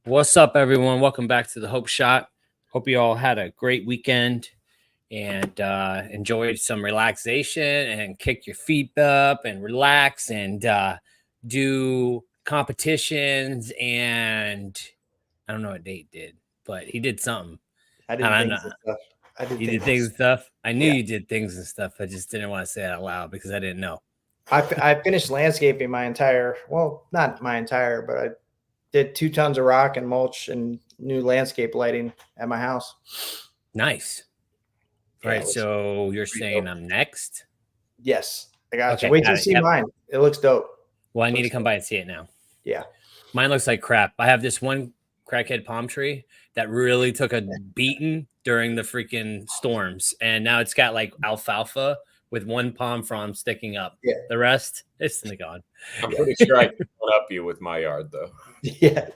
What's up, everyone? Welcome back to the Hope Shot. Hope you all had a great weekend and enjoyed some relaxation and kick your feet up and relax and do competitions. And I don't know what Date did, but he did something. I did And things and stuff. you did things and stuff. I knew you did things and stuff. I just didn't want to say it out loud because I didn't know. I finished landscaping not my entire, but I did 2 tons of rock and mulch and new landscape lighting at my house. Nice. All right, so you're saying dope. I'm next? Yes, I got you. Wait till you see mine. It looks dope. Well, I need to come by and see it now. Yeah. Mine looks like crap. I have this one crackhead palm tree that really took a beating during the freaking storms. And now it's got like alfalfa with one palm frond sticking up. Yeah. The rest, it's gone. I'm pretty sure I can one up you with my yard, though. Yeah.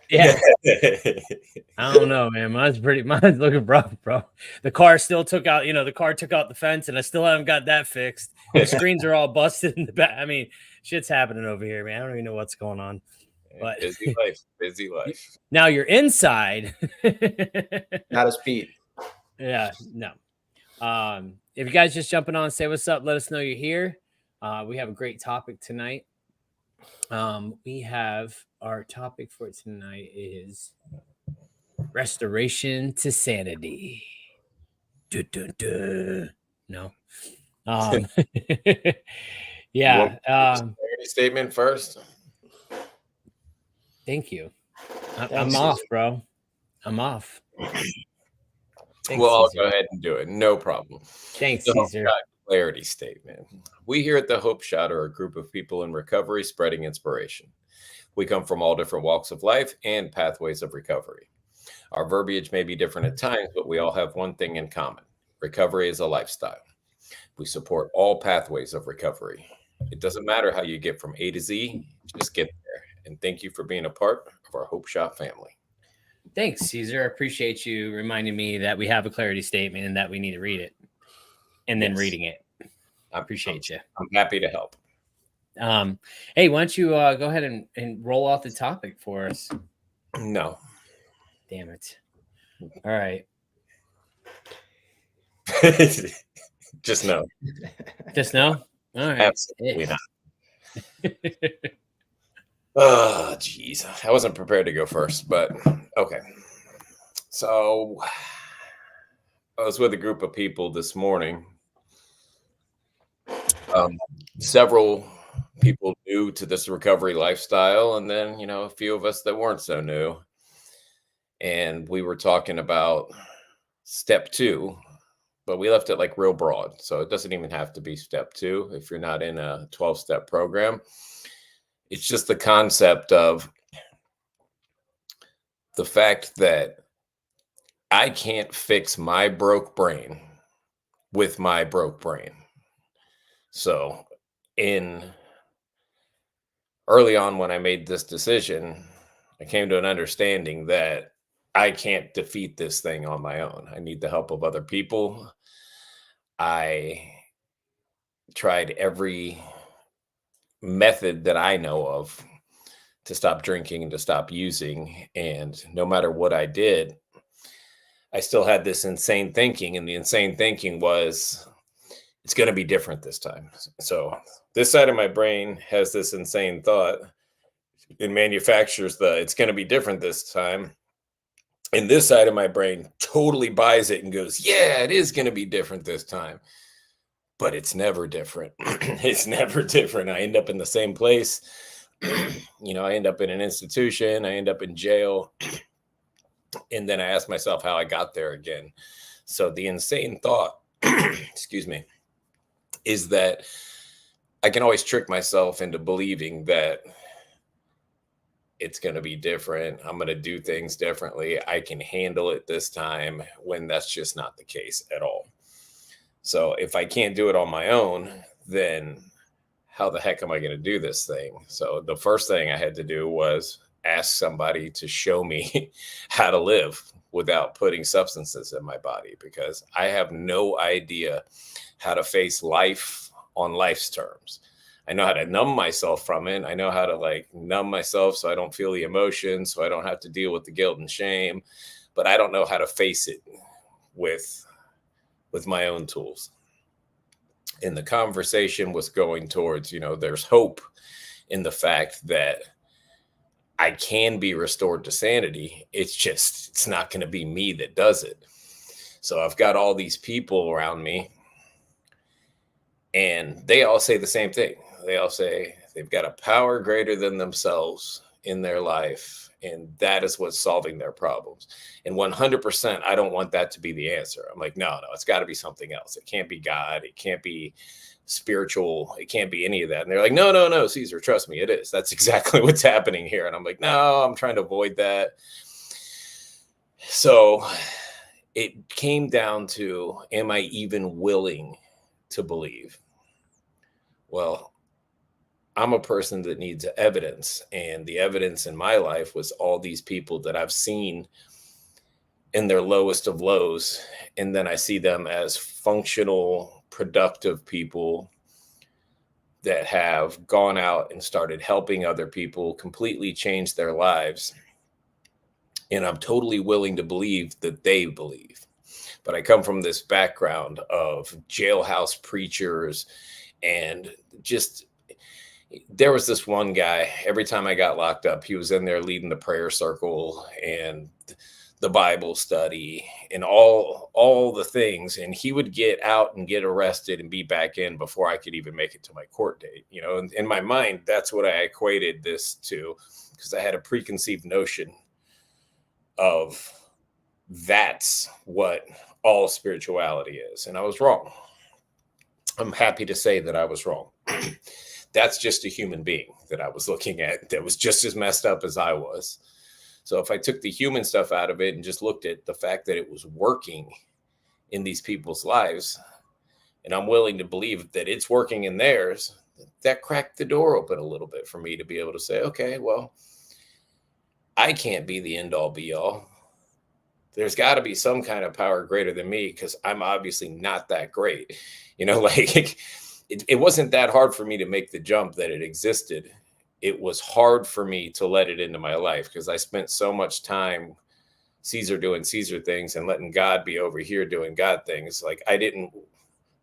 I don't know, man. Mine's looking rough, bro. The car still took out, the car took out the fence, and I still haven't got that fixed. The screens are all busted in the back. I mean, shit's happening over here, man. I don't even know what's going on. But busy life. Now you're inside. Not a speed. Yeah, no. If you guys just jumping on, say what's up. Let us know you're here. We have a great topic tonight. We have our topic for tonight is restoration to sanity. Dun, dun, dun. No. Yeah. Statement first. Thank you. I'm off, bro. I'm off. Thanks, I'll go ahead and do it. No problem. Thanks, Caesar. Clarity statement. We here at the Hope Shot are a group of people in recovery spreading inspiration. We come from all different walks of life and pathways of recovery. Our verbiage may be different at times, but we all have one thing in common. Recovery is a lifestyle. We support all pathways of recovery. It doesn't matter how you get from A to Z, just get there. And thank you for being a part of our Hope Shot family. Thanks, Caesar. I appreciate you reminding me that we have a clarity statement and that we need to read it and then reading it. I appreciate you. I'm happy to help. Hey, why don't you go ahead and roll off the topic for us? No. Damn it. All right. Just no. Just no? All right. Absolutely not. Oh, geez. I wasn't prepared to go first, but okay. So I was with a group of people this morning. Several people new to this recovery lifestyle, and then, a few of us that weren't so new. And we were talking about step 2, but we left it like real broad. So it doesn't even have to be step 2 if you're not in a 12-step program. It's just the concept of the fact that I can't fix my broke brain with my broke brain. So early on when I made this decision, I came to an understanding that I can't defeat this thing on my own. I need the help of other people. I tried every method that I know of to stop drinking and to stop using. And no matter what I did, I still had this insane thinking. And the insane thinking was, it's going to be different this time. So this side of my brain has this insane thought and manufactures it's going to be different this time. And this side of my brain totally buys it and goes, yeah, it is going to be different this time. But it's never different. It's never different. I end up in the same place. I end up in an institution. I end up in jail. And then I ask myself how I got there again. So the insane thought, excuse me, is that I can always trick myself into believing that it's going to be different. I'm going to do things differently. I can handle it this time, when that's just not the case at all. So if I can't do it on my own, then how the heck am I going to do this thing? So the first thing I had to do was ask somebody to show me how to live without putting substances in my body, because I have no idea how to face life on life's terms. I know how to numb myself from it. I know how to like numb myself so I don't feel the emotion, so I don't have to deal with the guilt and shame, but I don't know how to face it with my own tools. And the conversation was going towards, there's hope in the fact that I can be restored to sanity. It's not going to be me that does it. So I've got all these people around me, and they all say the same thing. They all say they've got a power greater than themselves in their life, and that is what's solving their problems. And 100%, I don't want that to be the answer. I'm like, no, it's got to be something else. It can't be God. It can't be spiritual. It can't be any of that. And they're like, no, Caesar, trust me, it is. That's exactly what's happening here. And I'm like, no, I'm trying to avoid that. So it came down to, am I even willing to believe? Well, I'm a person that needs evidence, and the evidence in my life was all these people that I've seen in their lowest of lows. And then I see them as functional, productive people that have gone out and started helping other people completely change their lives. And I'm totally willing to believe that they believe. But I come from this background of jailhouse preachers, and just, there was this one guy, every time I got locked up, he was in there leading the prayer circle and the Bible study and all the things. And he would get out and get arrested and be back in before I could even make it to my court date. And in my mind, that's what I equated this to, because I had a preconceived notion of that's what all spirituality is. And I was wrong. I'm happy to say that I was wrong. That's just a human being that I was looking at that was just as messed up as I was. So if I took the human stuff out of it and just looked at the fact that it was working in these people's lives, and I'm willing to believe that it's working in theirs, that cracked the door open a little bit for me to be able to say, okay, well, I can't be the end all be all. There's got to be some kind of power greater than me, because I'm obviously not that great. It wasn't that hard for me to make the jump that it existed. It was hard for me to let it into my life, because I spent so much time Caesar doing Caesar things and letting God be over here doing God things. Like I didn't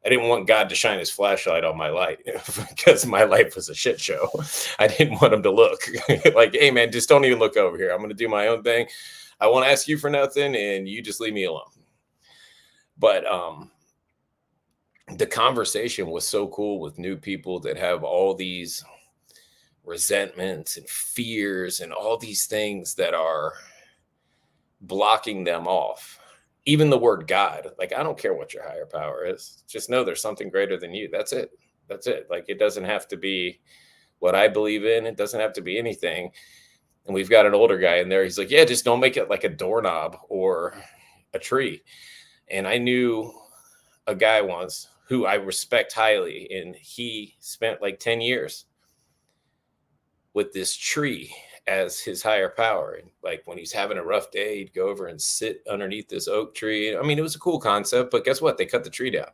want God to shine his flashlight on my light because my life was a shit show. I didn't want him to look like, hey man, just don't even look over here. I'm going to do my own thing. I won't ask you for nothing, and you just leave me alone. But the conversation was so cool with new people that have all these resentments and fears and all these things that are blocking them off. Even the word God, like, I don't care what your higher power is. Just know there's something greater than you. That's it. That's it. Like, it doesn't have to be what I believe in. It doesn't have to be anything. And we've got an older guy in there. He's like, yeah, just don't make it like a doorknob or a tree. And I knew a guy once who I respect highly, and he spent like 10 years with this tree as his higher power. And like when he's having a rough day, he'd go over and sit underneath this oak tree. I mean, it was a cool concept, but guess what? They cut the tree down.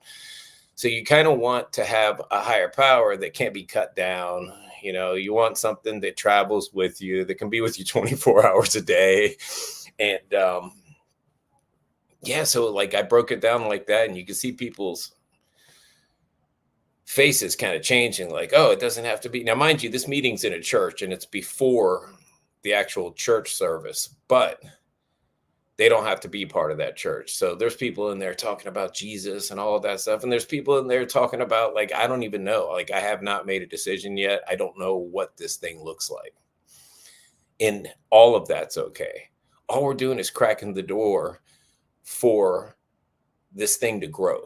So you kind of want to have a higher power that can't be cut down. You want something that travels with you, that can be with you 24 hours a day. And so like I broke it down like that, and you can see people's faces kind of changing, like, oh, it doesn't have to be. Now, mind you, this meeting's in a church and it's before the actual church service, but they don't have to be part of that church. So there's people in there talking about Jesus and all of that stuff. And there's people in there talking about, like, I don't even know, like, I have not made a decision yet. I don't know what this thing looks like. And all of that's okay. All we're doing is cracking the door for this thing to grow.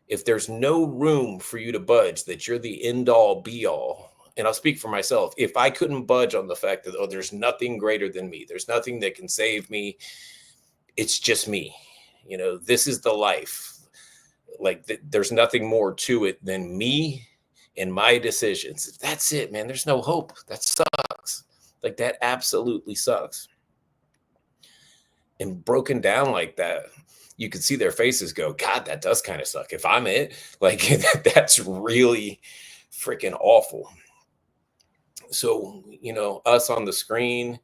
If there's no room for you to budge, that you're the end all be all, and I'll speak for myself, if I couldn't budge on the fact that, oh, there's nothing greater than me, there's nothing that can save me, it's just me, this is the life. Like there's nothing more to it than me and my decisions. That's it, man. There's no hope. That sucks. Like that absolutely sucks. And broken down like that, you could see their faces go, God, that does kind of suck. If I'm it, like that's really freaking awful. So, us on the screen,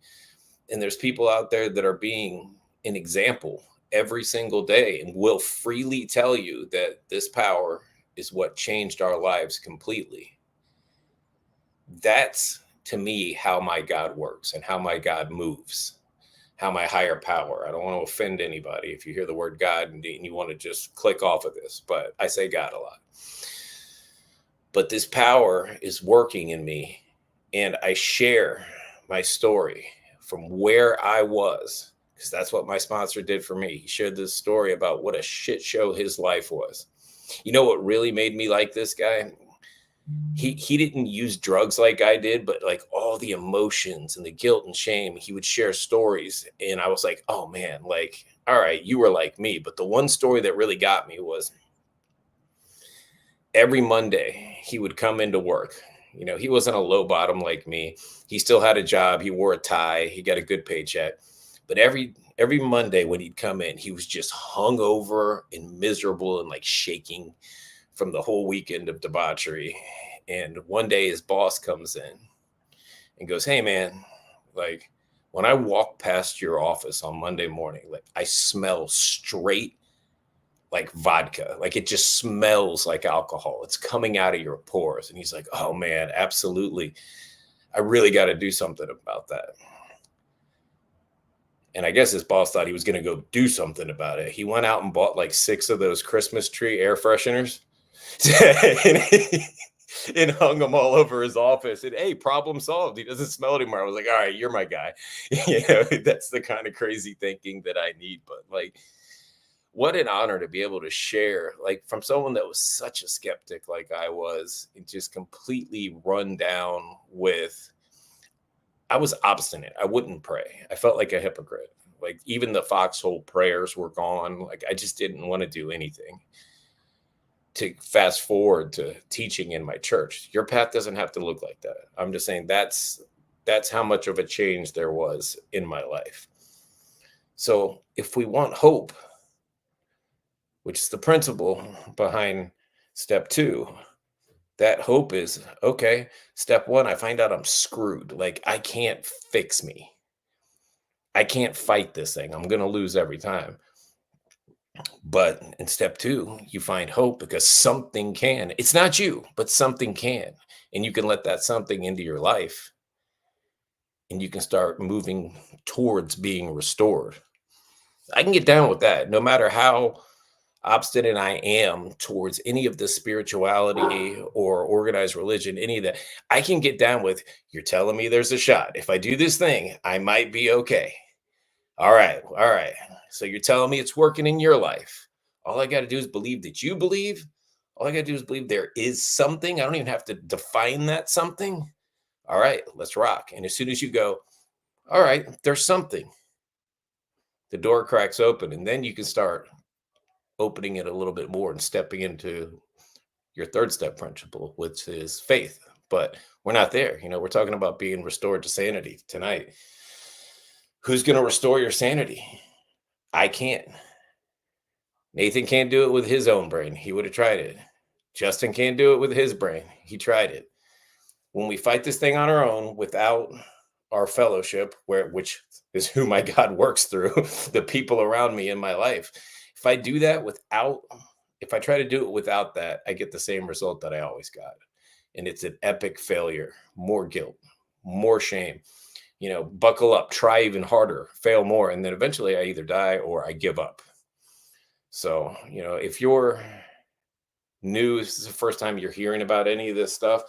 and there's people out there that are being an example every single day and will freely tell you that this power is what changed our lives completely. That's, to me, how my God works and how my God moves, how my higher power. I don't want to offend anybody if you hear the word God and you want to just click off of this, but I say God a lot. But this power is working in me, and I share my story from where I was, because that's what my sponsor did for me. He shared this story about what a shit show his life was. You know what really made me like this guy? He didn't use drugs like I did, but like all the emotions and the guilt and shame, he would share stories. And I was like, oh man, like, all right, you were like me. But the one story that really got me was every Monday he would come into work. He wasn't a low bottom like me. He still had a job. He wore a tie. He got a good paycheck. But every Monday when he'd come in, he was just hungover and miserable and like shaking from the whole weekend of debauchery. And one day his boss comes in and goes, hey man, like when I walk past your office on Monday morning, like I smell straight like vodka, like it just smells like alcohol. It's coming out of your pores. And he's like, oh man, absolutely. I really got to do something about that. And I guess his boss thought he was going to go do something about it. He went out and bought like 6 of those Christmas tree air fresheners and hung them all over his office. And hey, problem solved. He doesn't smell anymore. I was like, all right, you're my guy. That's the kind of crazy thinking that I need. But like, what an honor to be able to share, like from someone that was such a skeptic like I was, and just completely run down with, I was obstinate. I wouldn't pray. I felt like a hypocrite. Like even the foxhole prayers were gone. Like I just didn't want to do anything. To fast forward to teaching in my church, your path doesn't have to look like that. I'm just saying that's how much of a change there was in my life. So if we want hope, which is the principle behind step 2, that hope is, okay, step 1, I find out I'm screwed. Like I can't fix me. I can't fight this thing. I'm going to lose every time. But in step 2, you find hope because something can. It's not you, but something can. And you can let that something into your life. And you can start moving towards being restored. I can get down with that. No matter how obstinate I am towards any of the spirituality or organized religion, any of that, I can get down with, you're telling me there's a shot. If I do this thing, I might be okay. All right. So you're telling me it's working in your life. All I got to do is believe that you believe. All I got to do is believe there is something. I don't even have to define that something. All right, let's rock. And as soon as you go, all right, there's something, the door cracks open, and then you can start opening it a little bit more and stepping into your 3rd step principle, which is faith. But we're not there. We're talking about being restored to sanity tonight. Who's going to restore your sanity? I can't. Nathan can't do it with his own brain. He would have tried it. Justin can't do it with his brain. He tried it. When we fight this thing on our own without our fellowship, which is who my God works through, the people around me in my life, if I do that if I try to do it without that, I get the same result that I always got. And it's an epic failure, more guilt, more shame. Buckle up, try even harder, fail more. And then eventually I either die or I give up. So, if you're new, this is the first time you're hearing about any of this stuff,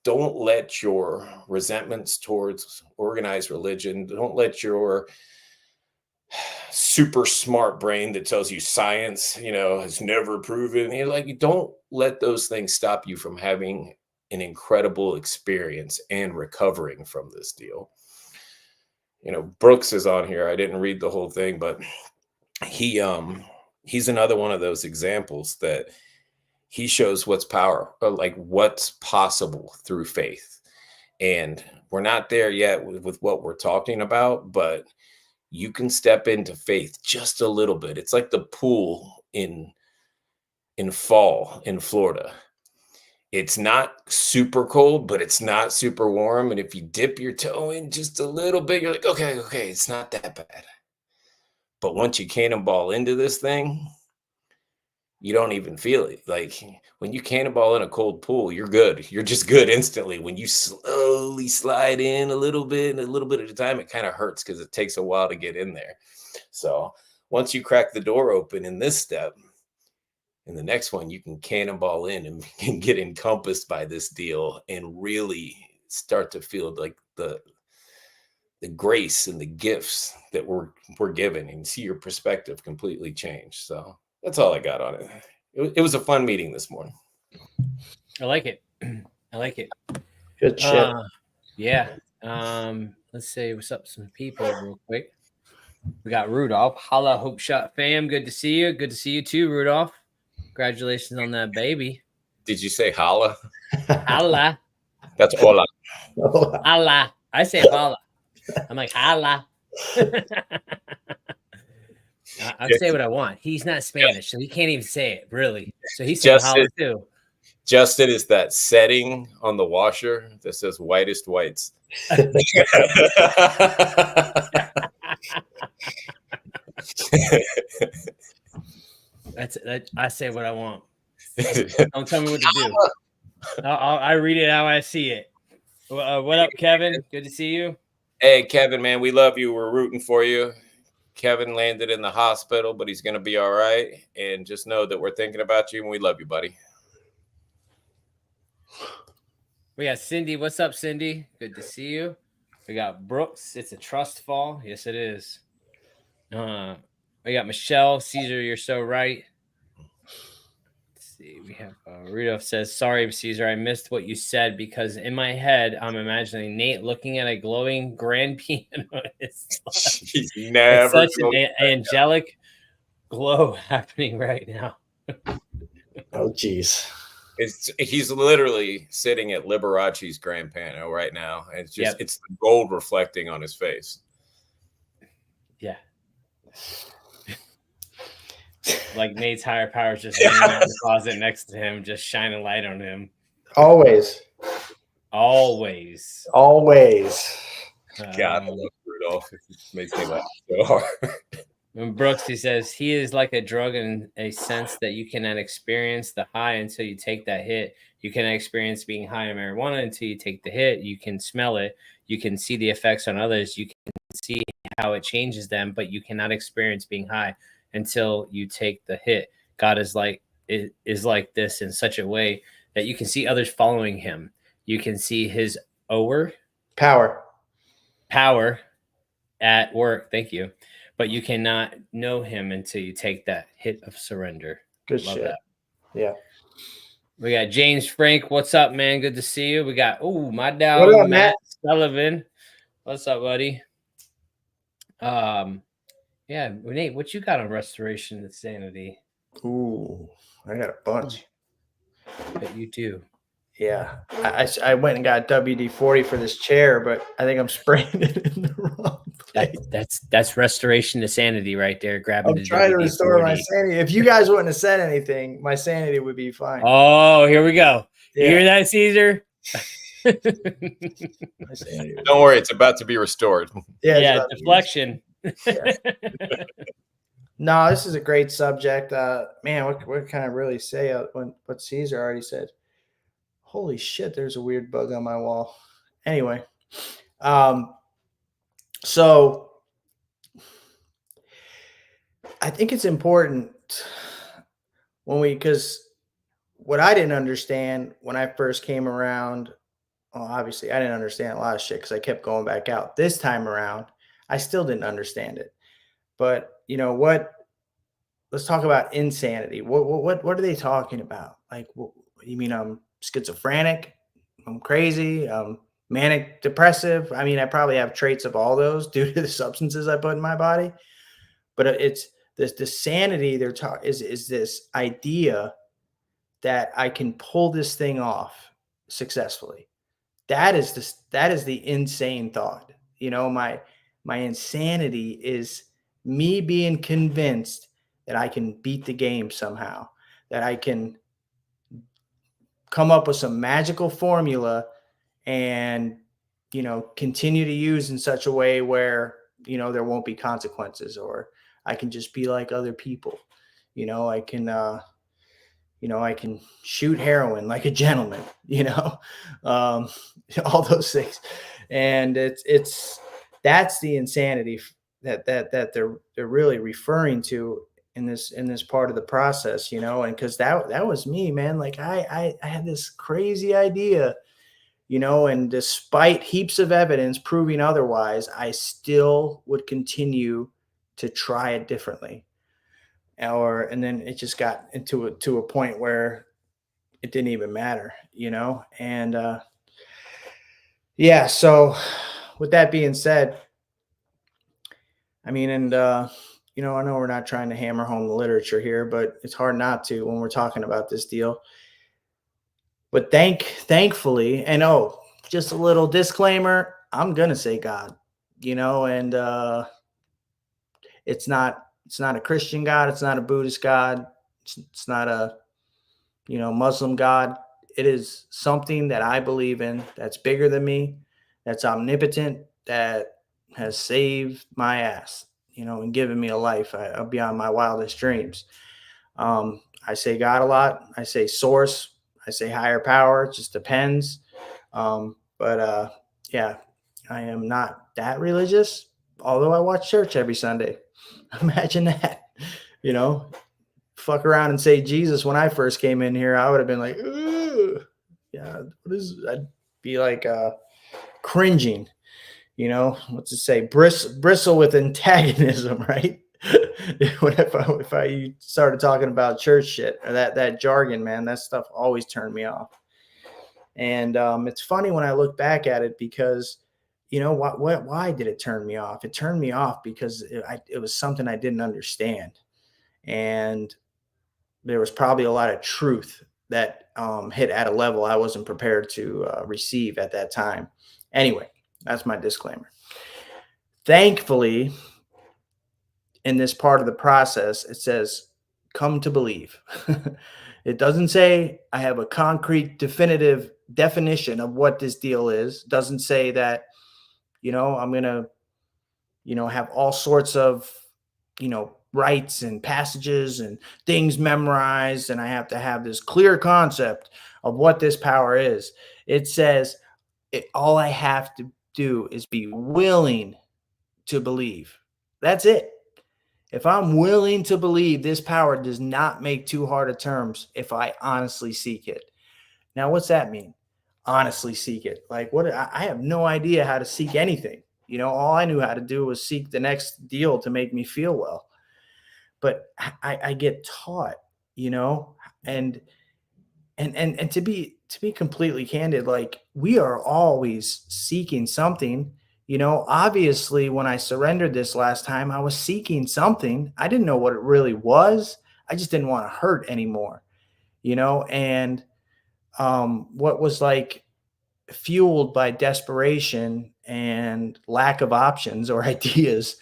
don't let your resentments towards organized religion, don't let your super smart brain that tells you science, has never proven, don't let those things stop you from having an incredible experience and recovering from this deal. Brooks is on here. I didn't read the whole thing, but he's another one of those examples that he shows what's possible through faith. And we're not there yet with what we're talking about, but you can step into faith just a little bit. It's like the pool in fall in Florida. It's not super cold, but it's not super warm. And if you dip your toe in just a little bit, you're like, okay, it's not that bad. But once you cannonball into this thing, you don't even feel it. Like when you cannonball in a cold pool, you're good. You're just good instantly. When you slowly slide in a little bit and a little bit at a time, it kind of hurts because it takes a while to get in there. So once you crack the door open in this step, in the next one, you can cannonball in and can get encompassed by this deal and really start to feel like the grace and the gifts that we're given and see your perspective completely change. So that's all I got on it. It was a fun meeting this morning. I like it. I like it. Good shit. Yeah. Let's say what's up some people real quick. We got Rudolph. Holla, Hope Shot fam. Good to see you. Good to see you too, Rudolph. Congratulations on that baby. Did you say holla? Holla. That's hola. Holla. I say holla. I'm like, holla. I'll say what I want. He's not Spanish, so he can't even say it, really. So he's saying holla too. Justin is that setting on the washer that says whitest whites. I say what I want. Don't tell me what to do. I read it how I see it. What up, Kevin? Good to see you. Hey, Kevin, man, we love you. We're rooting for you. Kevin landed in the hospital, but he's going to be all right. And just know that we're thinking about you and we love you, buddy. We got Cindy. What's up, Cindy? Good to see you. We got Brooks. It's a trust fall. Yes, it is. We got Michelle. Caesar, you're so right. Let's see. We have Rudolph says, sorry, Caesar, I missed what you said because in my head, I'm imagining Nate looking at a glowing grand piano. It's such an angelic glow happening right now. Oh, geez. He's literally sitting at Liberace's grand piano right now. It's just Yep. It's the gold reflecting on his face. Yeah. Like Nate's higher power is just hanging out in the closet next to him, just shining light on him. Always. Always. God, I love Rudolph. It makes me laugh so hard. When Brooks, he says, he is like a drug in a sense that you cannot experience the high until you take that hit. You cannot experience being high on marijuana until you take the hit. You can smell it. You can see the effects on others. You can see how it changes them, but you cannot experience being high until you take the hit. God is like this in such a way that you can see others following him. You can see his power at work. Thank you. But you cannot know him until you take that hit of surrender. Good Love shit. that. Yeah. We got James Frank. What's up, man? Good to see you. We got my dog Matt Sullivan. What's up, buddy? Yeah, Nate, what you got on restoration and sanity? Ooh, I got a bunch. But you do. Yeah, I went and got WD-40 for this chair, but I think I'm spraying it in the wrong place. That's restoration to sanity right there. Grabbing I'm trying to restore my sanity. If you guys wouldn't have said anything, my sanity would be fine. Oh, here we go. You hear that, Caesar? Don't worry, it's about to be restored. Yeah, deflection. No, this is a great subject. Man, what can I really say what Caesar already said? Holy shit, there's a weird bug on my wall. Anyway, so I think it's important because what I didn't understand when I first came around, well, obviously I didn't understand a lot of shit because I kept going back out. This time around, I still didn't understand it. But you know what? Let's talk about insanity. What are they talking about? Like, you mean I'm schizophrenic? I'm crazy? I'm manic depressive? I mean, I probably have traits of all those due to the substances I put in my body. But it's the sanity they're talking is this idea that I can pull this thing off successfully. That is the insane thought. You know, my insanity is me being convinced that I can beat the game somehow, that I can come up with some magical formula and, continue to use in such a way where, there won't be consequences, or I can just be like other people. I can, I can shoot heroin like a gentleman, um, all those things. And that's the insanity that they're really referring to in this part of the process, and because that was me, man. Like I had this crazy idea, and despite heaps of evidence proving otherwise, I still would continue to try it differently. And then it just got to a point where it didn't even matter, and yeah. So with that being said, I mean, and I know we're not trying to hammer home the literature here, but it's hard not to when we're talking about this deal. But thankfully, and just a little disclaimer, I'm gonna say God, and it's not a Christian God, it's not a Buddhist God, it's not a Muslim God. It is something that I believe in, that's bigger than me, that's omnipotent, that has saved my ass, and given me a life beyond my wildest dreams. I say God a lot. I say source. I say higher power. It just depends. But yeah, I am not that religious, although I watch church every Sunday. Imagine that, you know, fuck around and say Jesus when I first came in here. I would have been like, "Ugh." Yeah, I'd be like cringing, what's it say? Bristle with antagonism, right? if I started talking about church shit or that jargon, man, that stuff always turned me off. And it's funny when I look back at it because, why did it turn me off? It turned me off because it was something I didn't understand. And there was probably a lot of truth that hit at a level I wasn't prepared to receive at that time. Anyway, that's my disclaimer. Thankfully, in this part of the process, it says, come to believe. It doesn't say I have a concrete, definitive definition of what this deal is. It doesn't say that, I'm going to, have all sorts of, rights and passages and things memorized. And I have to have this clear concept of what this power is. It says all I have to do is be willing to believe. That's it. If I'm willing to believe, this power does not make too hard of terms if I honestly seek it. Now, what's that mean? Honestly seek it. Like what? I have no idea how to seek anything. All I knew how to do was seek the next deal to make me feel well. But I get taught, and to be completely candid, like we are always seeking something. Obviously, when I surrendered this last time, I was seeking something. I didn't know what it really was. I just didn't want to hurt anymore, and what was like fueled by desperation and lack of options or ideas,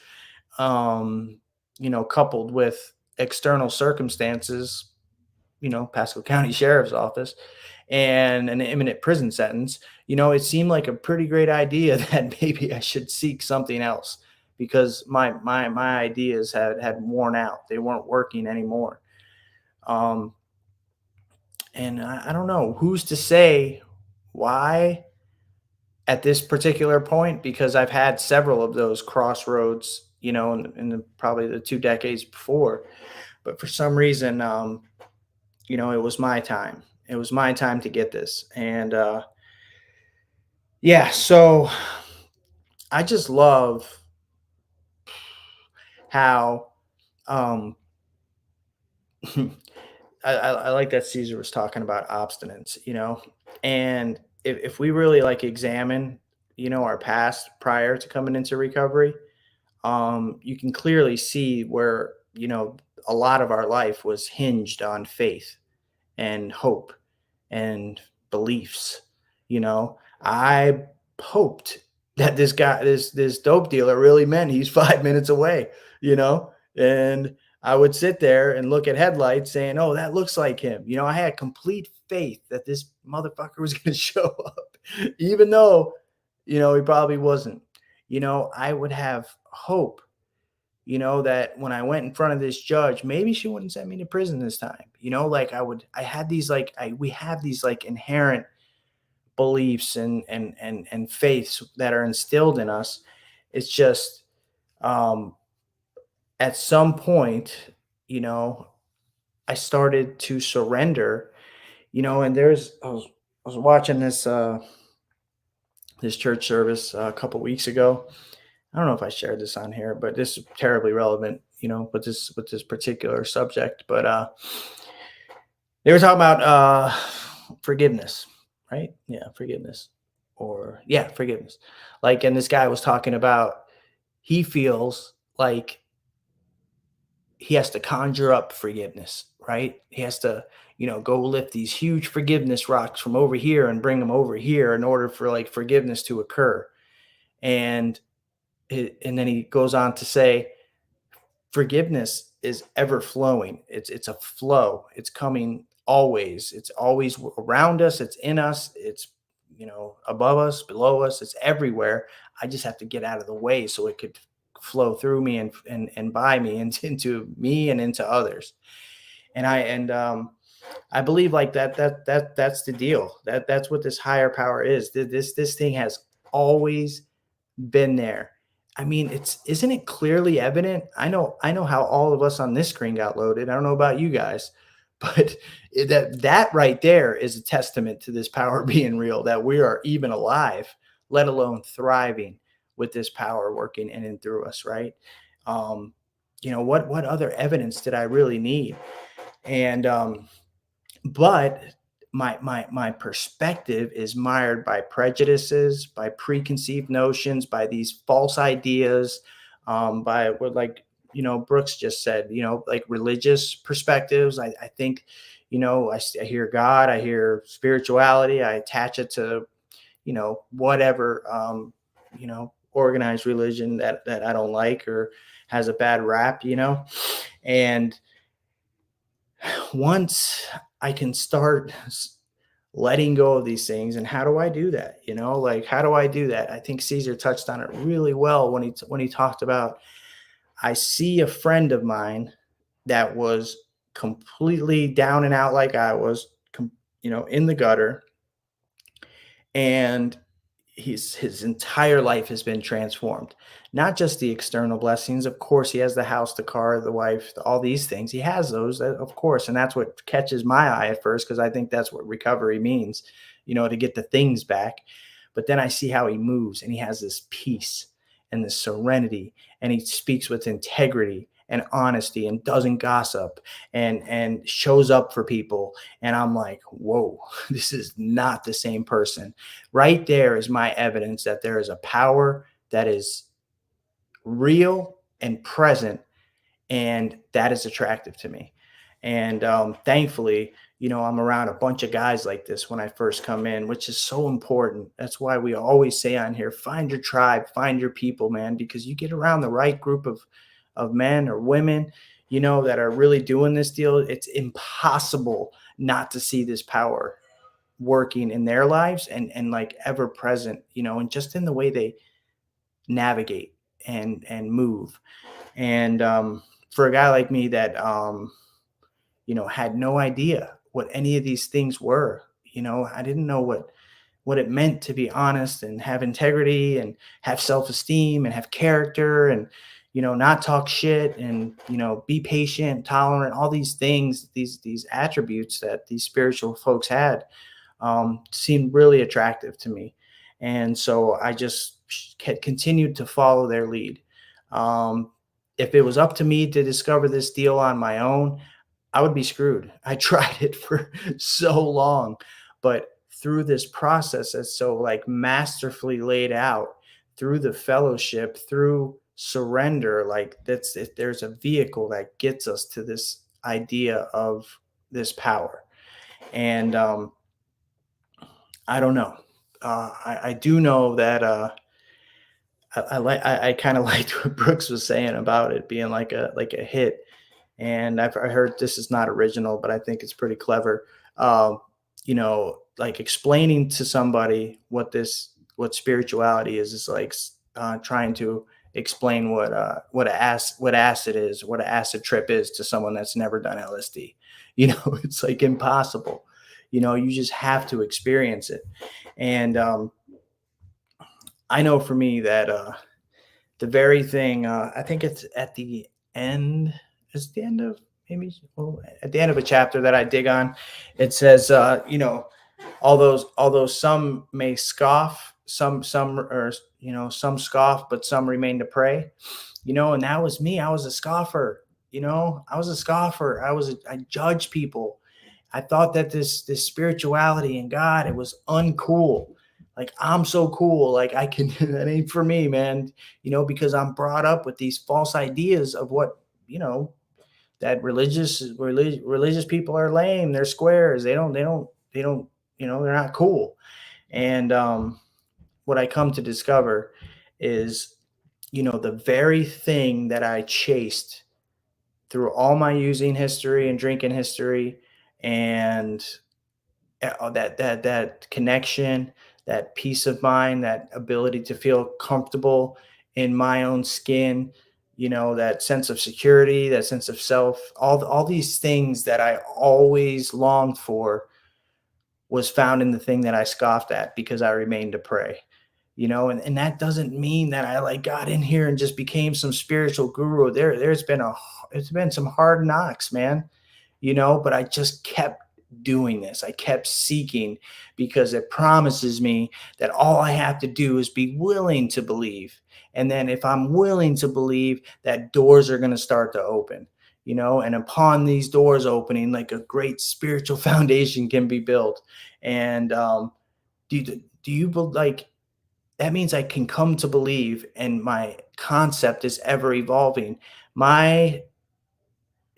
coupled with external circumstances, Pasco County Sheriff's Office, and an imminent prison sentence, it seemed like a pretty great idea that maybe I should seek something else because my ideas had worn out. They weren't working anymore. And I don't know who's to say why at this particular point, because I've had several of those crossroads, in probably the 2 decades before, but for some reason, it was my time. It was my time to get this. And yeah, so I just love how I like that Caesar was talking about obstinance, and if we really like examine, our past prior to coming into recovery, you can clearly see where, a lot of our life was hinged on faith and hope and beliefs. I hoped that this guy, this dope dealer really meant he's 5 minutes away, and I would sit there and look at headlights saying, oh, that looks like him. You know, I had complete faith that this motherfucker was going to show up, even though, you know, he probably wasn't. You know, I would have hope, you know, that when I went in front of this judge, maybe she wouldn't send me to prison this time. You know, like I had these like, we have these like inherent beliefs and faiths that are instilled in us. It's just, at some point, you know, I started to surrender, you know, and I was watching this church service a couple weeks ago. I don't know if I shared this on here, but this is terribly relevant, you know, with this particular subject. But they were talking about forgiveness, right? Yeah, forgiveness. Or yeah, forgiveness. Like, and this guy was talking about he feels like he has to conjure up forgiveness, right? He has to, you know, go lift these huge forgiveness rocks from over here and bring them over here in order for like forgiveness to occur. And and then he goes on to say, forgiveness is ever flowing. It's a flow. It's coming always. It's always around us. It's in us. It's, you know, above us, below us. It's everywhere. I just have to get out of the way so it could flow through me and by me and into me and into others. And I believe like that's the deal. That's what this higher power is. This thing has always been there. I mean, isn't it clearly evident? I know how all of us on this screen got loaded. I don't know about you guys, but that right there is a testament to this power being real, that we are even alive, let alone thriving with this power working in and through us, right? You know, what other evidence did I really need? And but my perspective is mired by prejudices, by preconceived notions, by these false ideas, by what, like, you know, Brooks just said, you know, like religious perspectives. I think, you know, I hear God, I hear spirituality, I attach it to, you know, whatever, you know, organized religion that I don't like or has a bad rap, you know. And once I can start letting go of these things, and how do I do that? You know, like, how do I do that? I think Caesar touched on it really well when he talked about, I see a friend of mine that was completely down and out like I was, you know, in the gutter, and his entire life has been transformed. Not just the external blessings. Of course, he has the house, the car, the wife, all these things. He has those, of course. And that's what catches my eye at first, because I think that's what recovery means, you know, to get the things back. But then I see how he moves, and he has this peace and this serenity, and he speaks with integrity and honesty and doesn't gossip and shows up for people. And I'm like, whoa, this is not the same person. Right there is my evidence that there is a power that is real and present, and that is attractive to me. And thankfully, you know, I'm around a bunch of guys like this when I first come in, which is so important. That's why we always say on here, find your tribe, find your people, man, because you get around the right group of men or women, you know, that are really doing this deal. It's impossible not to see this power working in their lives and like ever present, you know, and just in the way they navigate and move. And for a guy like me that you know, had no idea what any of these things were, you know, I didn't know what it meant to be honest and have integrity and have self-esteem and have character and, you know, not talk shit and, you know, be patient, tolerant, all these things, these attributes that these spiritual folks had, seemed really attractive to me. And so I just continued to follow their lead. If it was up to me to discover this deal on my own, I would be screwed. I tried it for so long, but through this process that's so like masterfully laid out, through the fellowship, through surrender, like that's if there's a vehicle that gets us to this idea of this power. And I don't know. I do know that I kind of liked what Brooks was saying about it being like a hit. And I heard this is not original, but I think it's pretty clever. Like explaining to somebody what spirituality is like trying to explain what acid is, what an acid trip is to someone that's never done LSD. It's like impossible. You just have to experience it. And I know for me that the very thing, I think it's at the end, it's the end of maybe, well, at the end of a chapter that I dig on, it says, although some may scoff, some scoff, but some remain to pray, and that was me. I was a scoffer, I judged people. I thought that this spirituality and God, it was uncool. Like, I'm so cool. Like, I can, that ain't for me, man. Because I'm brought up with these false ideas of what, that religious people are lame. They're squares. They don't, they're not cool. And what I come to discover is, the very thing that I chased through all my using history and drinking history, and that connection, that peace of mind, that ability to feel comfortable in my own skin, that sense of security, that sense of self, all these things that I always longed for was found in the thing that I scoffed at because I remained to pray. And that doesn't mean that I like got in here and just became some spiritual guru. It's been some hard knocks, man, but I just kept doing this. I kept seeking because it promises me that all I have to do is be willing to believe. And then if I'm willing to believe, that doors are going to start to open, and upon these doors opening, like a great spiritual foundation can be built. And do you like, that means I can come to believe, and my concept is ever evolving. My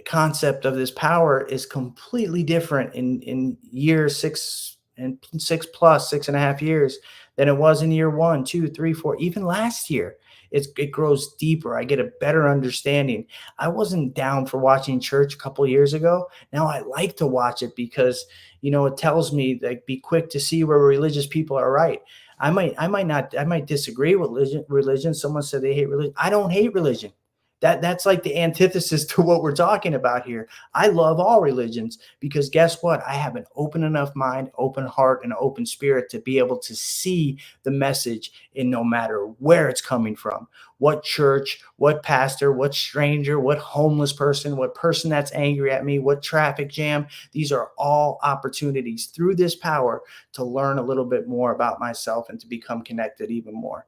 concept of this power is completely different in year 6.5 years than it was in year 1, 2, 3, 4, even last year. It grows deeper. I get a better understanding. I wasn't down for watching church a couple years ago. Now I like to watch it because, it tells me, like, be quick to see where religious people are right. I might disagree with religion. Someone said they hate religion. I don't hate religion. That's like the antithesis to what we're talking about here. I love all religions because guess what? I have an open enough mind, open heart, and open spirit to be able to see the message in no matter where it's coming from, what church, what pastor, what stranger, what homeless person, what person that's angry at me, what traffic jam. These are all opportunities through this power to learn a little bit more about myself and to become connected even more.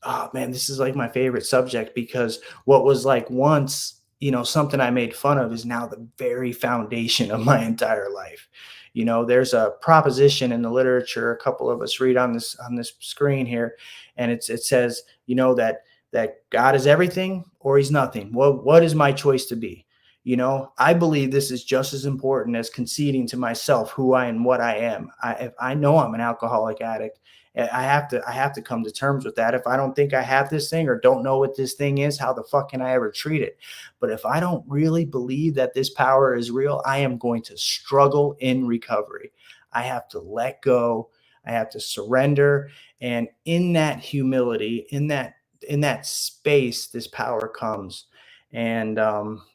Oh man, this is like my favorite subject because what was like once, something I made fun of is now the very foundation of my entire life. There's a proposition in the literature a couple of us read on this screen here, and it says, that God is everything or he's nothing. What is my choice to be? I believe this is just as important as conceding to myself who I and what I am. If I know I'm an alcoholic addict, I have to come to terms with that. If I don't think I have this thing or don't know what this thing is, how the fuck can I ever treat it? But if I don't really believe that this power is real, I am going to struggle in recovery. I have to let go. I have to surrender. And in that humility, in that space, this power comes, and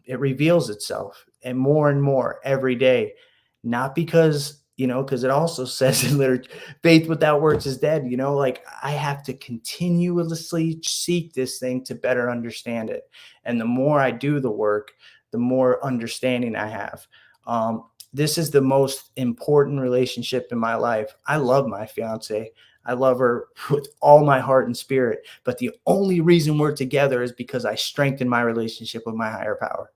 it reveals itself and more every day. Not because, because it also says in literature, faith without works is dead. Like, I have to continuously seek this thing to better understand it. And the more I do the work, the more understanding I have. This is the most important relationship in my life. I love my fiance. I love her with all my heart and spirit. But the only reason we're together is because I strengthened my relationship with my higher power.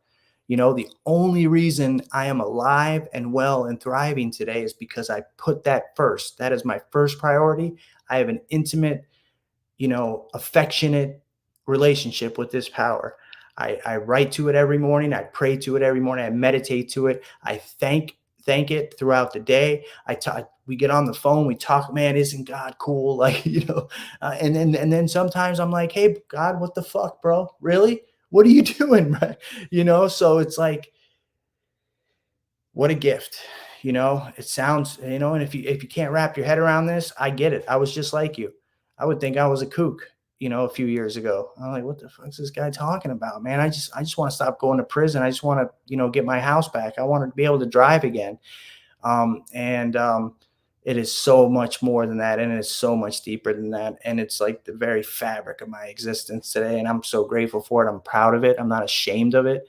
The only reason I am alive and well and thriving today is because I put that first. That is my first priority. I have an intimate, affectionate relationship with this power. I write to it every morning. I pray to it every morning. I meditate to it. I thank it throughout the day. We get on the phone. We talk, man, isn't God cool? Like, and then sometimes I'm like, hey, God, what the fuck, bro? Really? What are you doing? Right? You know, so it's like, what a gift. You know, it sounds, you know, and if you can't wrap your head around this, I get it. I was just like you. I would think I was a kook, you know, a few years ago. I'm like, what the fuck is this guy talking about, man? I just want to stop going to prison. I just want to, you know, get my house back. I want to be able to drive again. It is so much more than that, and it's so much deeper than that, and it's like the very fabric of my existence today, and I'm so grateful for it. I'm proud of it. I'm not ashamed of it.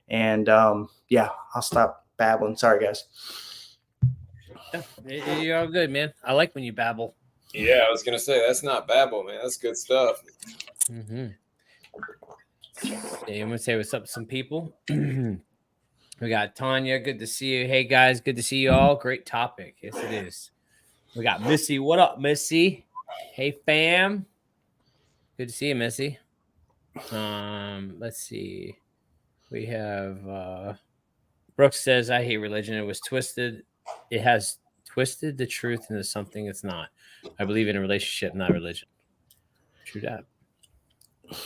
And yeah, I'll stop babbling. Sorry, guys. You're all good, man. I like when you babble. Yeah, I was gonna say that's not babble, man. That's good stuff. Mm-hmm. Yeah, I'm gonna say what's up to some people. We got Tanya. Good to see you. Hey guys, good to see you all. Great topic. Yes, it is. We got Missy. What up, Missy? Hey fam. Good to see you, Missy. Let's see. We have Brooks says, I hate religion. It was twisted. It has twisted the truth into something it's not. I believe in a relationship, not religion. True that.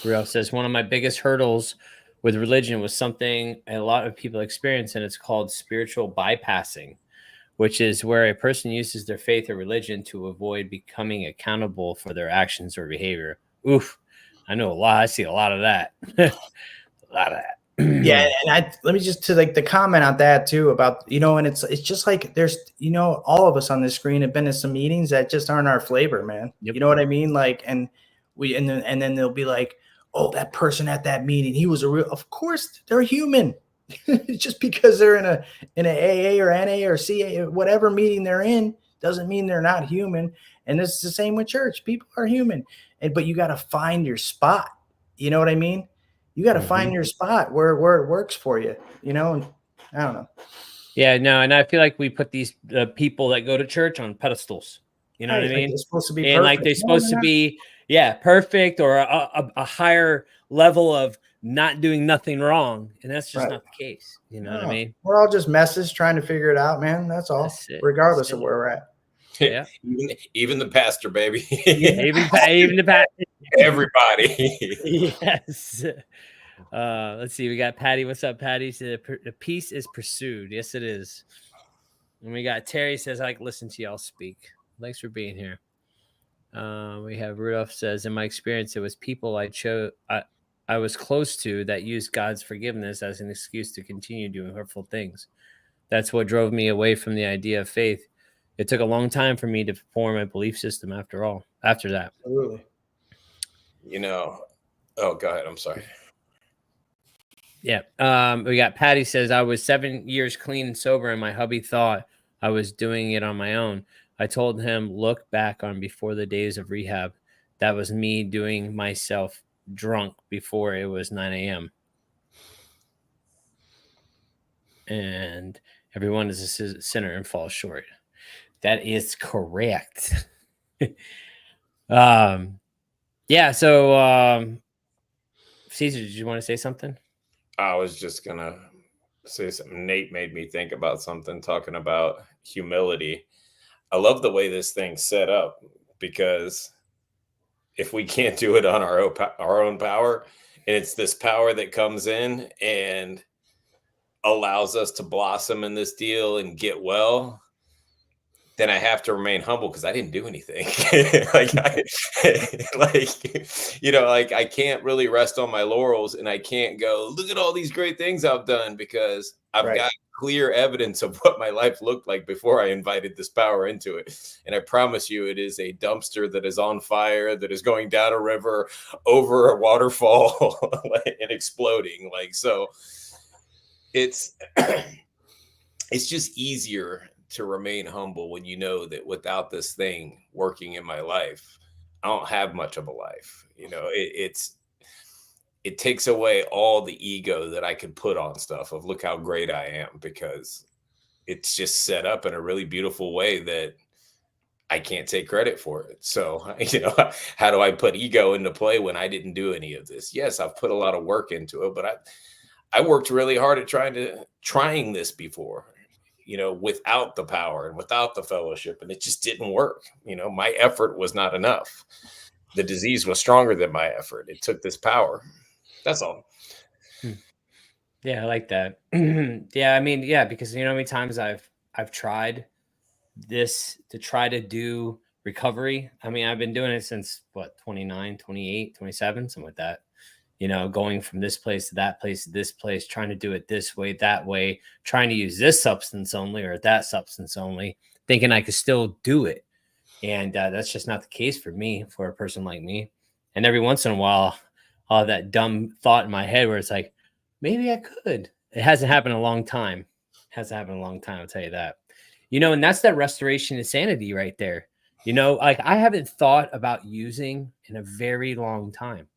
Real says, one of my biggest hurdles with religion was something a lot of people experience, and it's called spiritual bypassing, which is where a person uses their faith or religion to avoid becoming accountable for their actions or behavior. Oof. I know a lot. I see a lot of that. A lot of that. Yeah, and let me just to like the comment on that too about, you know, and it's just like there's, you know, all of us on this screen have been in some meetings that just aren't our flavor, man. Yep. You know what I mean? Like, and then they'll be like, oh, that person at that meeting, he was a real. Of course, they're human. Just because they're in a AA or NA or CA, whatever meeting they're in, doesn't mean they're not human. And it's the same with church. People are human, but you got to find your spot. You know what I mean? You got to find your spot where it works for you, you know, and I don't know. Yeah, no. And I feel like we put these people that go to church on pedestals, you know what I mean? Like they're supposed to be and perfect. like they're supposed to be, perfect, or a higher level of not doing nothing wrong. And that's just not the case. You know what I mean? We're all just messes trying to figure it out, man. That's all, regardless of where we're at. Yeah. Even the pastor, baby. even the pastor. Everybody. Yes. Let's see. We got Patty. What's up, Patty? The peace is pursued. Yes, it is. And we got Terry says, I like listen to y'all speak. Thanks for being here. We have Rudolph says, in my experience, it was people I was close to that used God's forgiveness as an excuse to continue doing hurtful things. That's what drove me away from the idea of faith. It took a long time for me to form a belief system after that. Absolutely. You know, oh, go ahead. I'm sorry. Yeah. We got Patty says, I was 7 years clean and sober, and my hubby thought I was doing it on my own. I told him, look back on before the days of rehab. That was me doing myself drunk before it was 9 a.m. And everyone is a sinner and falls short. That is correct. Yeah. So, Caesar, did you want to say something? I was just going to say something. Nate made me think about something, talking about humility. I love the way this thing's set up, because if we can't do it on our own power, and it's this power that comes in and allows us to blossom in this deal and get well, then I have to remain humble because I didn't do anything. I can't really rest on my laurels, and I can't go, look at all these great things I've done, because I've got clear evidence of what my life looked like before I invited this power into it. And I promise you, it is a dumpster that is on fire, that is going down a river, over a waterfall, and exploding. So it's just easier to remain humble when you know that without this thing working in my life, I don't have much of a life. You know, it takes away all the ego that I could put on stuff of look how great I am, because it's just set up in a really beautiful way that I can't take credit for it. So, you know, how do I put ego into play when I didn't do any of this? Yes, I've put a lot of work into it, but I worked really hard at trying this before, you know, without the power and without the fellowship, and it just didn't work. You know, my effort was not enough. The disease was stronger than my effort. It took this power. That's all. Yeah, I like that. Yeah, I mean, yeah, because you know how many times I've tried this to try to do recovery. I mean, I've been doing it since what, 29, 28, 27, something like that. You know, going from this place to that place to this place, trying to do it this way, that way, trying to use this substance only or that substance only, thinking I could still do it. And that's just not the case for me, for a person like me. And every once in a while, I'll have that dumb thought in my head where it's like, maybe I could. It hasn't happened in a long time. It hasn't happened in a long time, I'll tell you that. You know, and that's that restoration insanity right there. You know, like I haven't thought about using in a very long time.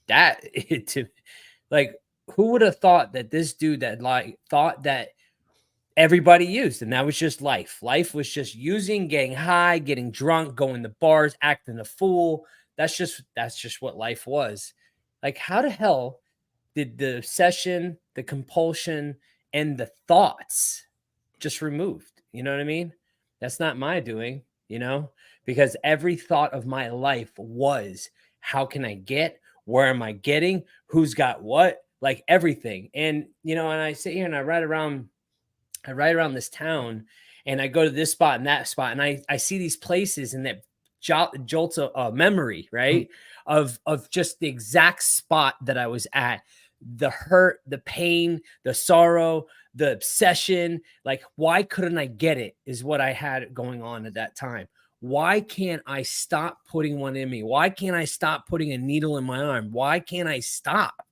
That to like, who would have thought that this dude that like thought that everybody used, and that was just life. Life was just using, getting high, getting drunk, going to bars, acting a fool. That's just what life was. Like, how the hell did the obsession, the compulsion, and the thoughts just removed? You know what I mean? That's not my doing, you know, because every thought of my life was, how can I get? Where am I getting? Who's got what? Like everything. And, you know, and I sit here and I ride around this town and I go to this spot and that spot and I see these places and that jolts a memory, right? Of just the exact spot that I was at, the hurt, the pain, the sorrow, the obsession. Like, why couldn't I get it is what I had going on at that time. Why can't I stop putting one in me? Why can't I stop putting a needle in my arm? Why can't I stop?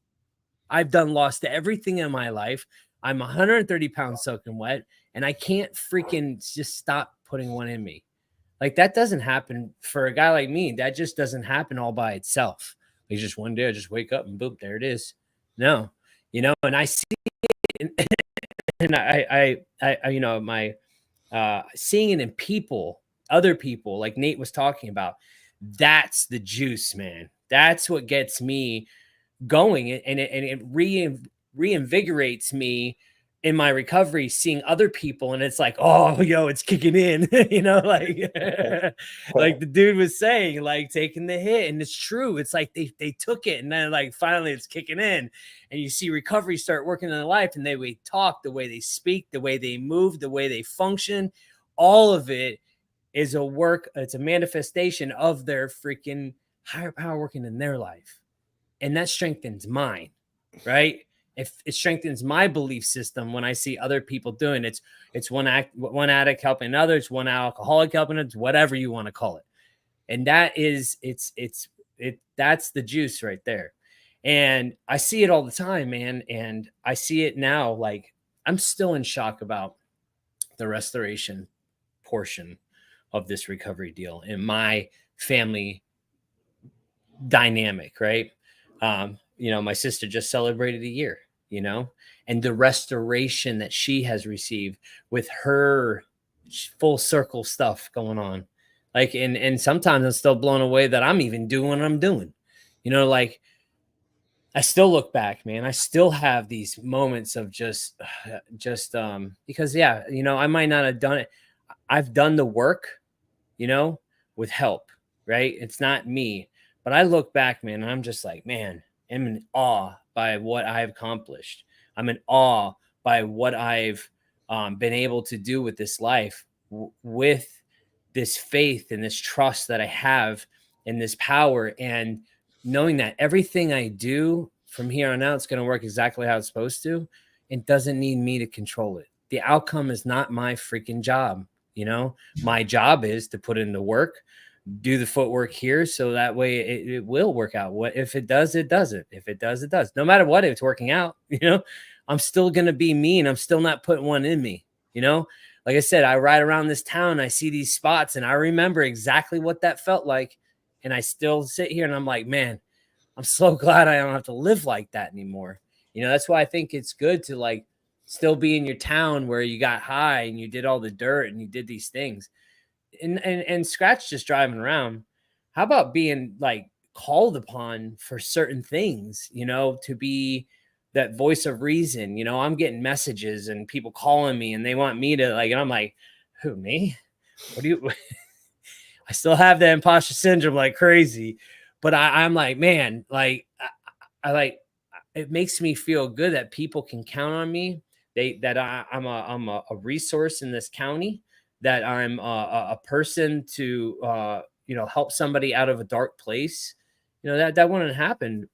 I've done lost to everything in my life. I'm 130 pounds soaking wet, and I can't freaking just stop putting one in me. Like, that doesn't happen for a guy like me. That just doesn't happen all by itself. Like, just one day I just wake up and boom, there it is. No, you know, and I see it, and you know, my seeing it in people, other people, like Nate was talking about. That's the juice, man. That's what gets me going, and it reinvigorates me in my recovery, seeing other people, and it's like, oh, yo, it's kicking in. You know, like like the dude was saying, like taking the hit. And it's true, it's like they took it, and then like finally it's kicking in, and you see recovery start working in their life, and they way talk, the way they speak, the way they move, the way they function, all of it is a work, it's a manifestation of their freaking higher power working in their life. And that strengthens mine, right? If it strengthens my belief system when I see other people doing it, it's one addict helping another, it's one alcoholic helping it, whatever you want to call it. And that is that's the juice right there. And I see it all the time, man. And I see it now. Like, I'm still in shock about the restoration portion of this recovery deal in my family dynamic, right? You know, my sister just celebrated a year, you know, and the restoration that she has received with her full circle stuff going on. Like, and sometimes I'm still blown away that I'm even doing what I'm doing. You know, like, I still look back, man. I still have these moments of just because yeah, you know, I might not have done it. I've done the work, you know, with help, right? It's not me. But I look back, man, and I'm just like, man, I'm in awe by what I've accomplished. I'm in awe by what I've been able to do with this life, with this faith and this trust that I have in this power, and knowing that everything I do from here on out is going to work exactly how it's supposed to. It doesn't need me to control it. The outcome is not my freaking job. You know, my job is to put in the work, do the footwork here, so that way it will work out. What if it does, it doesn't. If it does, it does. No matter what, it's working out. You know, I'm still gonna be me, and I'm still not putting one in me. You know, like I said, I ride around this town, I see these spots, and I remember exactly what that felt like. And I still sit here and I'm like, man, I'm so glad I don't have to live like that anymore. You know, that's why I think it's good to like still be in your town where you got high and you did all the dirt and you did these things. And scratch just driving around. How about being like called upon for certain things, you know, to be that voice of reason? You know, I'm getting messages and people calling me and they want me to like, and I'm like, who, me? What do you I still have that imposter syndrome like crazy, but I'm like, man, like I like it makes me feel good that people can count on me. I'm a resource in this county, that I'm a person to help somebody out of a dark place. That wouldn't happen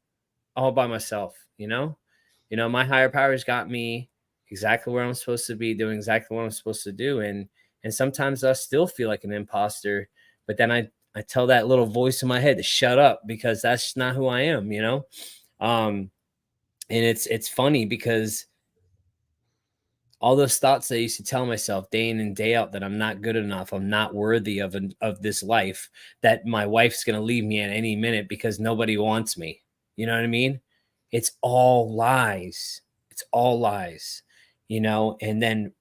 all by myself. My higher powers got me exactly where I'm supposed to be, doing exactly what I'm supposed to do. And sometimes I still feel like an imposter, but then I tell that little voice in my head to shut up, because that's not who I am. Um, and it's funny because all those thoughts I used to tell myself day in and day out, that I'm not good enough, I'm not worthy of this life, that my wife's going to leave me at any minute because nobody wants me. You know what I mean? It's all lies. It's all lies. And then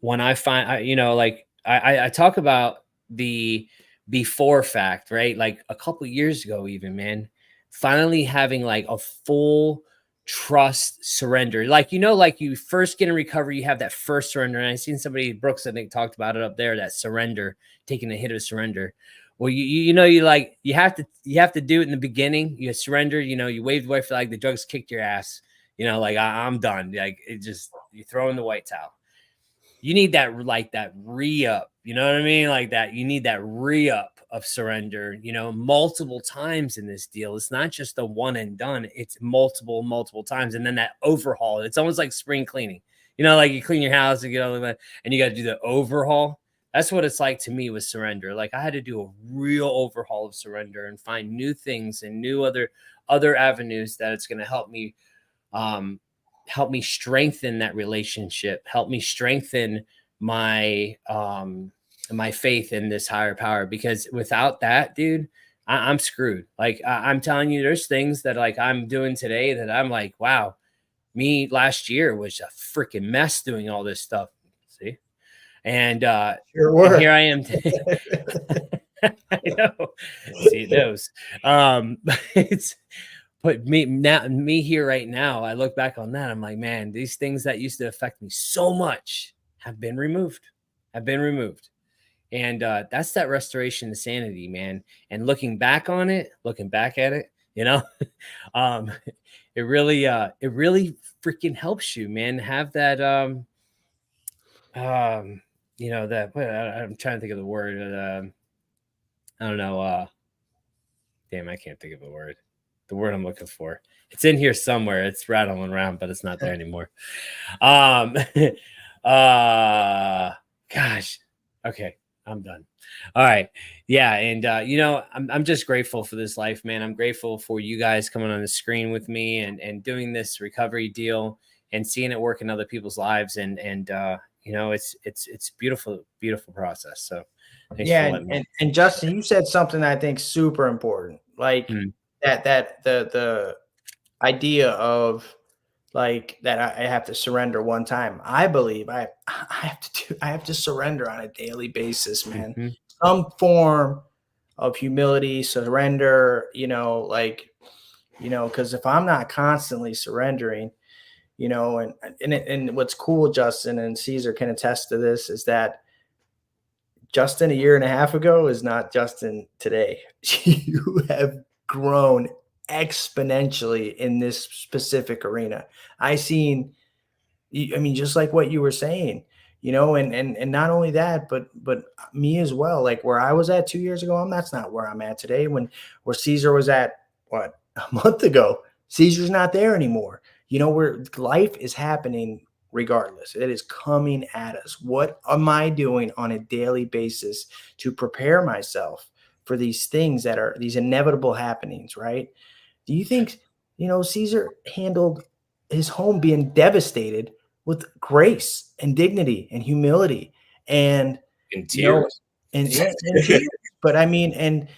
when I find, like I talk about the before fact, right? Like a couple years ago, even, man, finally having like a full trust surrender. Like you first get in recovery, you have that first surrender. And I seen somebody, Brooks, I think, talked about it up there, that surrender, taking a hit of surrender. Well, you have to do it in the beginning. You surrender, you waved away flag, the drugs kicked your ass. Like I'm done. Like it just, you throw in the white towel. You need that re-up, you know what I mean? Like that, you need that re-up of surrender, multiple times in this deal. It's not just a one and done, it's multiple times. And then that overhaul, it's almost like spring cleaning, like you clean your house and and you got to do the overhaul. That's what it's like to me with surrender. Like I had to do a real overhaul of surrender and find new things and new other avenues that it's going to help me strengthen that relationship, help me strengthen my my faith in this higher power. Because without that, dude, I'm screwed. Like I'm telling you, there's things that like I'm doing today that I'm like, wow, me last year was a freaking mess doing all this stuff. See? And Sure and here I am. I know. See, it knows. But me here right now, I look back on that, I'm like, man, these things that used to affect me so much have been removed. And that's that restoration to sanity, man. And looking back at it, um, it really freaking helps you, man. Have that I'm trying to think of the word. I don't know. Damn, I can't think of the word. The word I'm looking for. It's in here somewhere. It's rattling around, but it's not there anymore. Gosh. Okay, I'm done. All right. Yeah, and I'm just grateful for this life, man. I'm grateful for you guys coming on the screen with me and doing this recovery deal and seeing it work in other people's lives. And it's beautiful process. So thanks for letting me. And Justin, you said something I think super important, like that the idea of like that I have to surrender one time. I believe I have to surrender on a daily basis, man. Mm-hmm. Some form of humility, surrender, because if I'm not constantly surrendering, and what's cool, Justin, and Caesar can attest to this, is that Justin a year and a half ago is not Justin today. You have grown exponentially in this specific arena. I mean, just like what you were saying, and not only that, but me as well. Like where I was at 2 years ago, that's not where I'm at today. Where Caesar was at, a month ago, Caesar's not there anymore. Where life is happening regardless. It is coming at us. What am I doing on a daily basis to prepare myself for these things that are these inevitable happenings, right? Do you think, Caesar handled his home being devastated with grace and dignity and humility and in tears? And tears. But I mean, and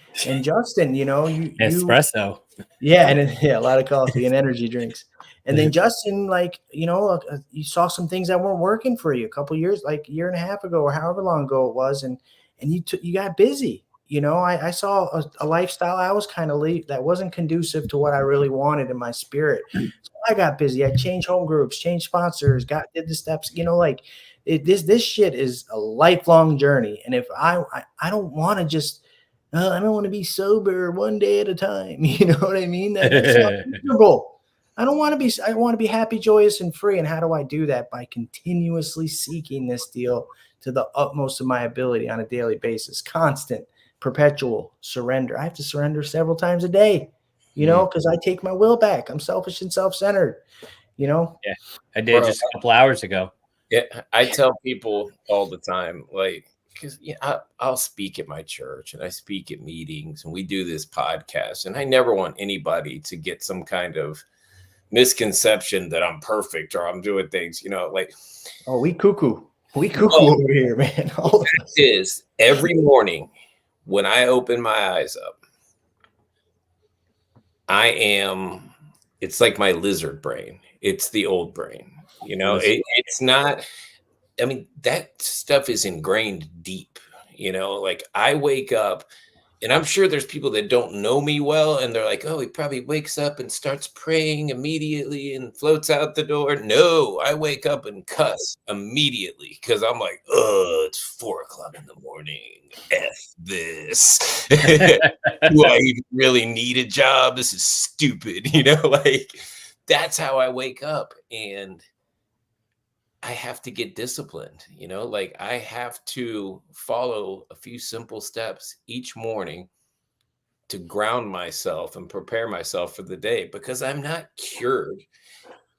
Justin, you espresso. Yeah, and a lot of coffee and energy drinks. And then Justin, like, you saw some things that weren't working for you a couple years, like a year and a half ago or however long ago it was, and you got busy. I saw a lifestyle I was kind of that wasn't conducive to what I really wanted in my spirit. So I got busy. I changed home groups, changed sponsors, did the steps. This shit is a lifelong journey. And if I don't want to just I don't want to be sober one day at a time. You know what I mean? That's not miserable. I want to be happy, joyous, and free. And how do I do that? By continuously seeking this deal to the utmost of my ability on a daily basis, constant, perpetual surrender. I have to surrender several times a day, because I take my will back. I'm selfish and self-centered, Yeah, I did Bro, just a couple hours ago. Yeah, I tell people all the time, like, because I'll speak at my church and I speak at meetings and we do this podcast, and I never want anybody to get some kind of misconception that I'm perfect or I'm doing things, like. Oh, we cuckoo over here, man. All of us. Is every morning when I open my eyes up, it's like my lizard brain. It's the old brain, it's not. I mean, that stuff is ingrained deep, like I wake up and I'm sure there's people that don't know me well and they're like, oh, he probably wakes up and starts praying immediately and floats out the door. No, I wake up and cuss immediately because I'm like, oh, it's 4:00 in the morning. F this. Do I even really need a job? This is stupid. Like that's how I wake up. And I have to get disciplined, like I have to follow a few simple steps each morning to ground myself and prepare myself for the day because I'm not cured.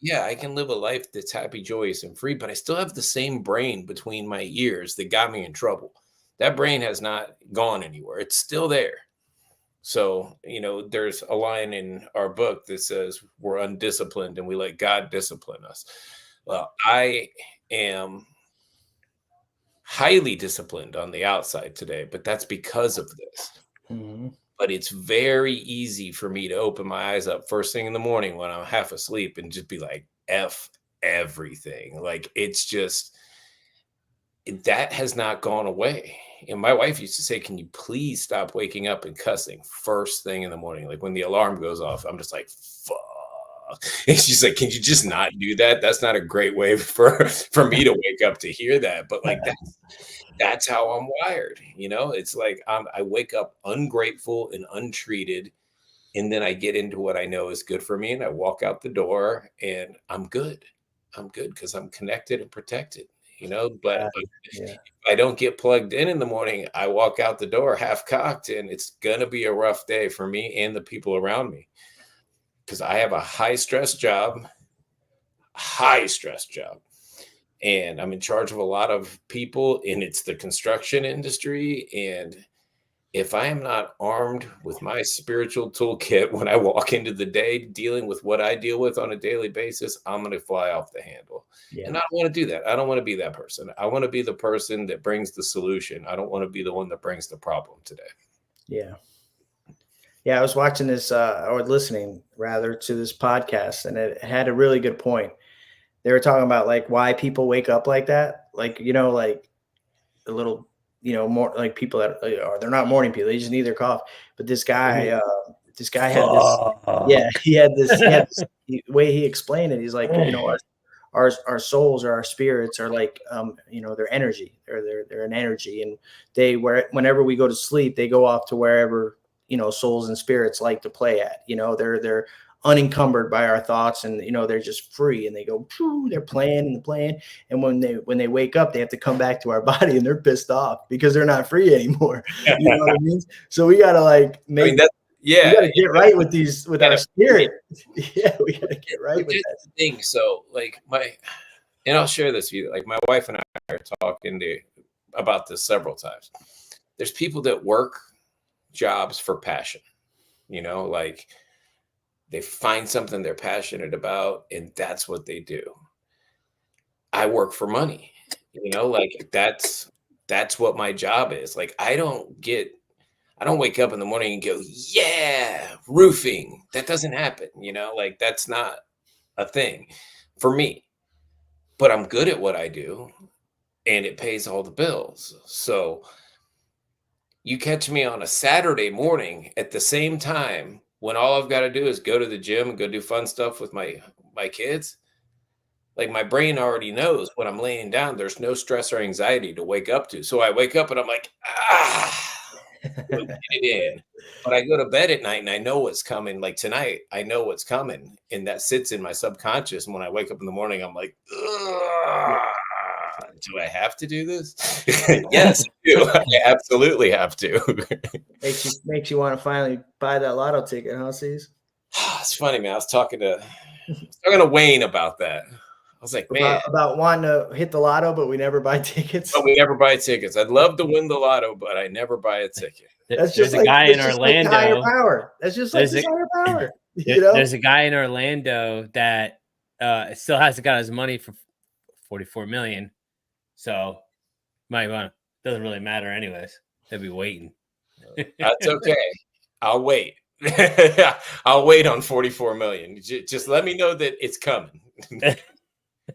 Yeah, I can live a life that's happy, joyous, and free, but I still have the same brain between my ears that got me in trouble. That brain has not gone anywhere. It's still there. So, there's a line in our book that says we're undisciplined and we let God discipline us. Well, I am highly disciplined on the outside today, but that's because of this. Mm-hmm. But it's very easy for me to open my eyes up first thing in the morning when I'm half asleep and just be like, F everything. Like, it's just, that has not gone away. And my wife used to say, can you please stop waking up and cussing first thing in the morning? Like when the alarm goes off, I'm just like, fuck. And she's like, can you just not do that? That's not a great way for me to wake up to hear that. But like that's how I'm wired. It's like I wake up ungrateful and untreated. And then I get into what I know is good for me. And I walk out the door and I'm good. I'm good because I'm connected and protected, but if I don't get plugged in the morning, I walk out the door half cocked and it's going to be a rough day for me and the people around me. Because I have a high stress job, and I'm in charge of a lot of people, and it's the construction industry. And if I am not armed with my spiritual toolkit when I walk into the day dealing with what I deal with on a daily basis, I'm going to fly off the handle. Yeah. And I don't want to do that. I don't want to be that person. I want to be the person that brings the solution. I don't want to be the one that brings the problem today. Yeah. Yeah, I was watching this, or listening rather, to this podcast, and it had a really good point. They were talking about like why people wake up like that, like like a little, more like people that are, they're not morning people; they just need their coffee. But this guy had this, he had this way he explained it. He's like, our souls or our spirits are like, their energy, they're an energy, and whenever we go to sleep, they go off to wherever souls and spirits like to play at. They're unencumbered by our thoughts, and they're just free, and they go, they're playing. And when they wake up, they have to come back to our body, and they're pissed off because they're not free anymore. You know what I mean? So we gotta like make. We gotta get right with our spirit. Yeah, we gotta get right with that thing. So like and I'll share this with you. Like my wife and I are talking about this several times. There's people that work jobs for passion, like they find something they're passionate about and that's what they do. I work for money, like that's what my job is. Like I don't wake up in the morning and go, yeah, roofing. That doesn't happen, like that's not a thing for me, but I'm good at what I do and it pays all the bills. So you catch me on a Saturday morning at the same time when all I've got to do is go to the gym and go do fun stuff with my kids. Like my brain already knows when I'm laying down, there's no stress or anxiety to wake up to. So I wake up and I'm like, We'll get it in. But I go to bed at night and I know what's coming. Like tonight, I know what's coming. And that sits in my subconscious. And when I wake up in the morning, I'm like, do I have to do this? Yes, I do. I absolutely have to. makes you want to finally buy that lotto ticket, huh, C's? It's funny, man. I was talking to Wayne about that. I was like, man, about wanting to hit the lotto, but we never buy tickets. But we never buy tickets. I'd love to win the lotto, but I never buy a ticket. That's just there's a guy in Orlando. Like higher power. That's just like this higher power. You know? There's a guy in Orlando that still hasn't got his money for 44 million. So doesn't really matter anyways. They'll be waiting. That's okay. I'll wait. I'll wait on 44 million. Just let me know that it's coming.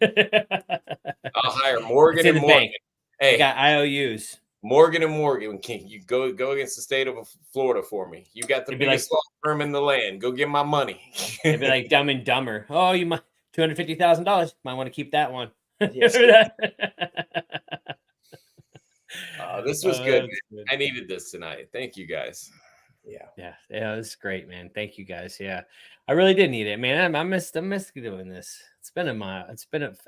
I'll hire Morgan and Morgan. Bank. Hey, got IOUs. Morgan and Morgan, can you go against the state of Florida for me? You got the biggest law firm in the land. Go get my money. It'd be like Dumb and Dumber. Oh, you might $250,000. Might want to keep that one. Yes. This was good. I needed this tonight. Thank you guys. Yeah, this is great, man. Thank you guys. Yeah, I really did need it, man. I missed doing this. It's been a while. I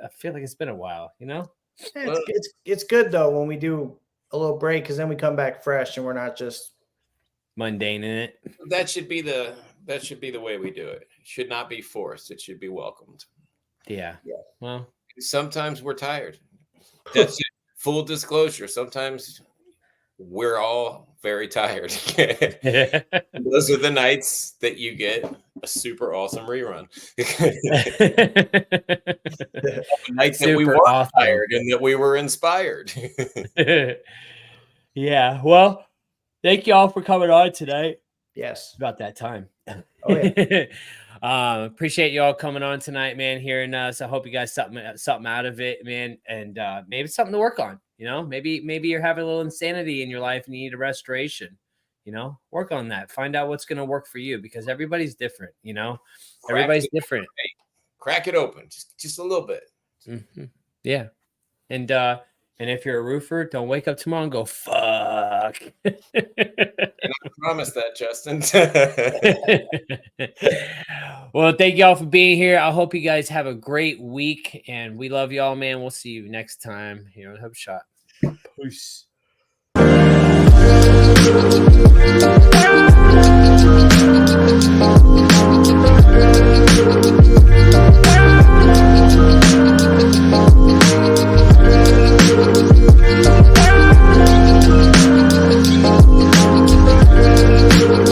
feel like it's been a while. You know. Yeah, it's good though when we do a little break because then we come back fresh and we're not just mundane in it. That should be the way we do it. It should not be forced. It should be welcomed. Yeah. Well, sometimes we're tired. That's it. Full disclosure. Sometimes we're all very tired. Those are the nights that you get a super awesome rerun. Nights that we were tired and that we were inspired. Yeah. Well, thank you all for coming on tonight. Yes. About that time. Oh, yeah. Appreciate you all coming on tonight, man, hearing us. I hope you guys something out of it, man, and maybe something to work on. You know, maybe you're having a little insanity in your life and you need a restoration. You know, work on that. Find out what's going to work for you because everybody's different. You know, everybody's different. Crack it open, just a little bit. Mm-hmm. Yeah, and if you're a roofer, don't wake up tomorrow and go fuck. And I promise that, Justin. Well, thank y'all for being here. I hope you guys have a great week, and we love y'all, man. We'll see you next time here on Hope Shot. Peace.